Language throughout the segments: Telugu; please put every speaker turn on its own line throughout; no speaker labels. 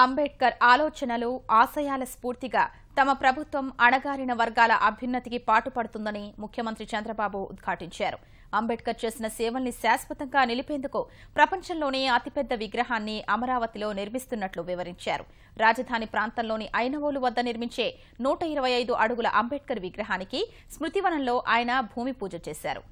అంబేద్కర్ ఆలోచనలు, ఆశయాల స్ఫూర్తిగా తమ ప్రభుత్వం అణగారిన వర్గాల అభ్యున్నతికి పాటుపడుతుందని ముఖ్యమంత్రి చంద్రబాబు ఉద్ఘాటించారు. అంబేద్కర్ చేసిన సేవల్ని శాశ్వతంగా నిలిపేందుకు ప్రపంచంలోనే అతిపెద్ద విగ్రహాన్ని అమరావతిలో నిర్మిస్తున్నట్లు వివరించారు. రాజధాని ప్రాంతంలోని ఐనవోలు వద్ద నిర్మించే 125 అడుగుల అంబేద్కర్ విగ్రహానికి స్మృతివనంలో ఆయన భూమి పూజ చేశారు.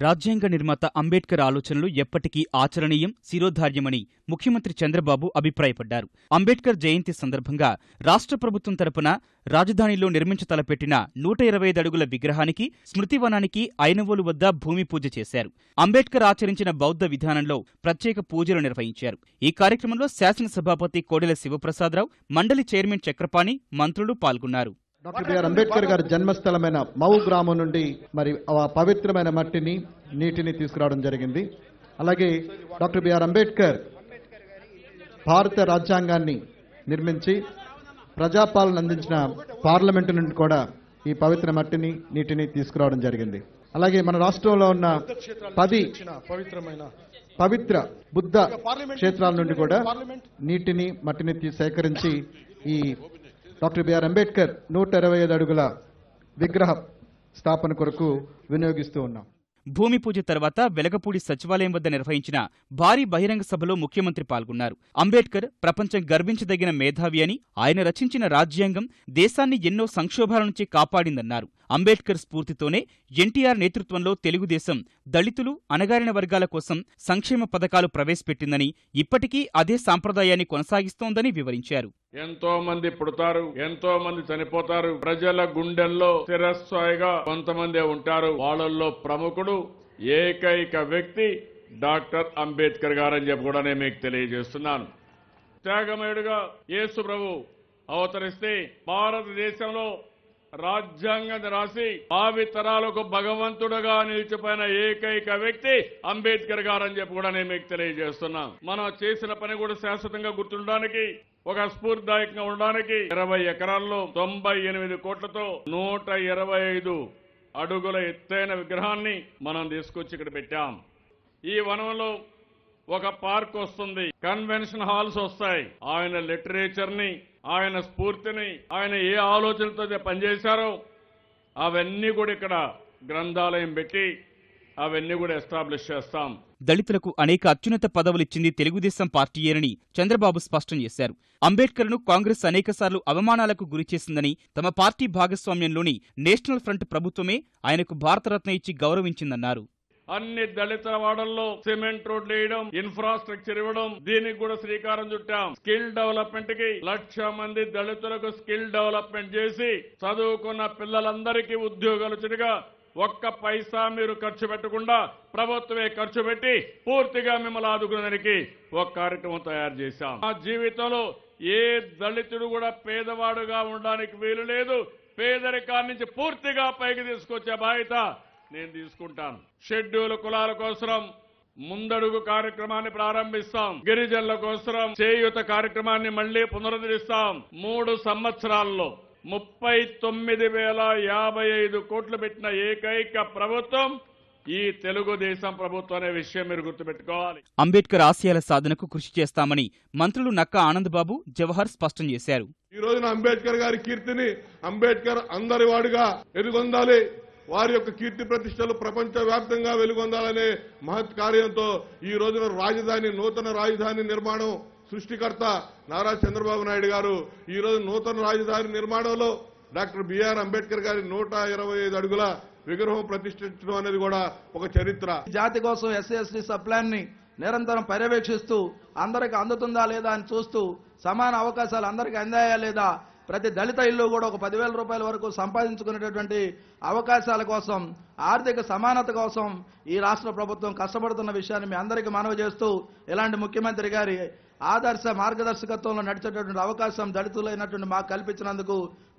రాజ్యాంగ నిర్మాత అంబేద్కర్ ఆలోచనలు ఎప్పటికీ ఆచరణీయం, శిరోధార్యమని ముఖ్యమంత్రి చంద్రబాబు అభిప్రాయపడ్డారు. అంబేద్కర్ జయంతి సందర్భంగా రాష్ట్ర ప్రభుత్వం తరపున రాజధానిలో నిర్మించతలపెట్టిన 125 అడుగుల విగ్రహానికి స్మృతివనానికి ఐనవోలు వద్ద భూమి పూజ చేశారు. అంబేద్కర్ ఆచరించిన బౌద్ధ విధానంలో ప్రత్యేక పూజలు నిర్వహించారు. ఈ కార్యక్రమంలో శాసనసభాపతి కోడెల శివప్రసాదరావు, మండలి చైర్మన్ చక్రపాణి, మంత్రులు పాల్గొన్నారు.
డాక్టర్ బిఆర్ అంబేద్కర్ గారి జన్మస్థలమైన మౌ గ్రామం నుండి మరి పవిత్రమైన మట్టిని, నీటిని తీసుకురావడం జరిగింది. అలాగే డాక్టర్ బిఆర్ అంబేద్కర్ భారత రాజ్యాంగాన్ని నిర్మించి ప్రజాపాలన అందించిన పార్లమెంటు నుండి కూడా ఈ పవిత్ర మట్టిని, నీటిని తీసుకురావడం జరిగింది. అలాగే మన రాష్ట్రంలో ఉన్న 10 పవిత్ర బుద్ధ క్షేత్రాల నుండి కూడా నీటిని, మట్టిని సేకరించి ఈ డాక్టర్ బిఆర్ అంబేద్కర్ 125 అడుగుల విగ్రహ స్థాపన కొరకు వినియోగిస్తూ ఉన్నాం.
భూమి పూజ తర్వాత వెలగపూడి సచివాలయం వద్ద నిర్వహించిన భారీ బహిరంగ సభలో ముఖ్యమంత్రి పాల్గొన్నారు. అంబేద్కర్ ప్రపంచం గర్వించదగిన మేధావి అని, ఆయన రచించిన రాజ్యాంగం దేశాన్ని ఎన్నో సంక్షోభాల నుంచి కాపాడిందన్నారు. అంబేద్కర్ స్ఫూర్తితోనే ఎన్టీఆర్ నేతృత్వంలో తెలుగుదేశం దళితులు, అణగారిన వర్గాల కోసం సంక్షేమ పథకాలు ప్రవేశపెట్టిందని, ఇప్పటికీ అదే సాంప్రదాయాన్ని కొనసాగిస్తోందని వివరించారు.
ఎంతో మంది పుడతారు, ఎంతో మంది చనిపోతారు. ప్రజల గుండెల్లో స్థిరస్థాయిగా కొంతమందే ఉంటారు. వాళ్ళల్లో ప్రముఖుడు, ఏకైక వ్యక్తి డాక్టర్ అంబేద్కర్ గారని చెప్పి కూడా నేను మీకు తెలియజేస్తున్నాను. త్యాగమయుడుగా యేసు ప్రభు అవతరిస్తే భారతదేశంలో రాజ్యాంగాన్ని రాసి భావి తరాలకు భగవంతుడుగా నిలిచిపోయిన ఏకైక వ్యక్తి అంబేద్కర్ గారని చెప్పి కూడా నేను మీకు తెలియజేస్తున్నాను. మనం చేసిన పని కూడా శాశ్వతంగా గుర్తుండడానికి, ఒక స్ఫూర్తిదాయకంగా ఉండడానికి 20 ఎకరాల్లో 98 కోట్లతో 125 అడుగుల ఎత్తైన విగ్రహాన్ని మనం తీసుకొచ్చి ఇక్కడ పెట్టాం. ఈ వనంలో ఒక పార్క్ వస్తుంది, కన్వెన్షన్ హాల్స్ వస్తాయి. ఆయన లిటరేచర్ ని, ఆయన స్ఫూర్తిని, ఆయన ఏ ఆలోచనలతో పనిచేశారో అవన్నీ కూడా ఇక్కడ గ్రంథాలయం పెట్టి అవన్నీ కూడా ఎస్టాబ్లిష్ చేస్తాం.
దళితులకు అనేక అత్యున్నత పదవులిచ్చింది తెలుగుదేశం పార్టీయేనని చంద్రబాబు స్పష్టం చేశారు. అంబేద్కర్ను కాంగ్రెస్ అనేకసార్లు అవమానాలకు గురిచేసిందని, తమ పార్టీ భాగస్వామ్యంలోని నేషనల్ ఫ్రంట్ ప్రభుత్వమే ఆయనకు భారతరత్న ఇచ్చి గౌరవించిందన్నారు.
అన్ని దళిత వాడల్లో సిమెంట్ రోడ్లు వేయడం, ఇన్ఫ్రాస్ట్రక్చర్ ఇవ్వడం, దీనికి కూడా శ్రీకారం చుట్టాం. స్కిల్ డెవలప్మెంట్ కి 1,00,000 మంది దళితులకు స్కిల్ డెవలప్మెంట్ చేసి చదువుకున్న పిల్లలందరికీ ఉద్యోగాలు చుడిగా ఒక్క పైసా మీరు ఖర్చు పెట్టకుండా ప్రభుత్వమే ఖర్చు పెట్టి పూర్తిగా మిమ్మల్ని ఆదుకునేందుకు ఒక కార్యక్రమం తయారు చేశాం. ఆ జీవితంలో ఏ దళితుడు కూడా పేదవాడుగా ఉండడానికి వీలు లేదు. పేదరికాన్ని నుంచి పూర్తిగా పైకి తీసుకొచ్చే బాధ్యత నేను తీసుకుంటాను. షెడ్యూల్ కులాల కోసం ముందడుగు కార్యక్రమాన్ని ప్రారంభిస్తాం. గిరిజనుల కోసం చేయూత కార్యక్రమాన్ని మళ్లీ పునరుద్ధరిస్తాం. 3 సంవత్సరాల్లో 39,055 కోట్లు పెట్టిన ఏకైక ప్రభుత్వం ఈ తెలుగుదేశం ప్రభుత్వం అనే విషయం మీరు గుర్తుపెట్టుకోవాలి.
అంబేద్కర్ ఆశయాల సాధనకు కృషి చేస్తామని మంత్రులు నక్కా ఆనందబాబు, జవహర్ స్పష్టం చేశారు.
ఈ రోజున అంబేద్కర్ గారి కీర్తిని, అంబేద్కర్ అందరి వాడుగా వెలుగొందాలి, వారి యొక్క కీర్తి ప్రతిష్టలు ప్రపంచ వ్యాప్తంగా వెలుగొందాలనే మహత్ కార్యంతో ఈ రోజున నూతన రాజధాని నిర్మాణం సృష్టికర్త నారా చంద్రబాబు నాయుడు గారు ఈ రోజు నూతన రాజధాని నిర్మాణంలో డాక్టర్ బిఆర్ అంబేద్కర్ గారి 125 అడుగుల విగ్రహం ప్రతిష్ఠించడం అనేది కూడా ఒక చరిత్ర.
జాతి కోసం ఎస్సీ/ఎస్టీ సబ్ ప్లాన్ ని నిరంతరం పర్యవేక్షిస్తూ అందరికి అందుతుందా లేదా అని చూస్తూ సమాన అవకాశాలు అందరికీ అందాయా లేదా, ప్రతి దళిత ఇల్లు కూడా ఒక 10,000 రూపాయల వరకు సంపాదించుకునేటటువంటి అవకాశాల కోసం, ఆర్థిక సమానత కోసం ఈ రాష్ట్ర ప్రభుత్వం కష్టపడుతున్న విషయాన్ని మీ అందరికీ మనవి చేస్తూ, ఇలాంటి ముఖ్యమంత్రి గారి ఆదర్శ మార్గదర్శకత్వంలో నడిచేటటువంటి అవకాశం దళితులైనటువంటి మాకు కల్పించినందుకు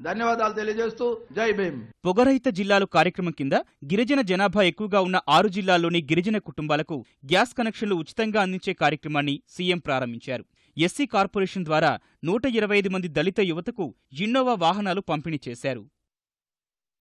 ధన్యవాదాలు తెలియజేస్తూ జై భీమ్.
పొగరహిత జిల్లాలు కార్యక్రమం కింద గిరిజన జనాభా ఎక్కువగా ఉన్న 6 జిల్లాల్లోని గిరిజన కుటుంబాలకు గ్యాస్ కనెక్షన్లు ఉచితంగా అందించే కార్యక్రమాన్ని సీఎం ప్రారంభించారు. ఎస్సీ కార్పొరేషన్ ద్వారా 125 మంది దళిత యువతకు ఇన్నోవా వాహనాలు పంపిణీ చేశారు.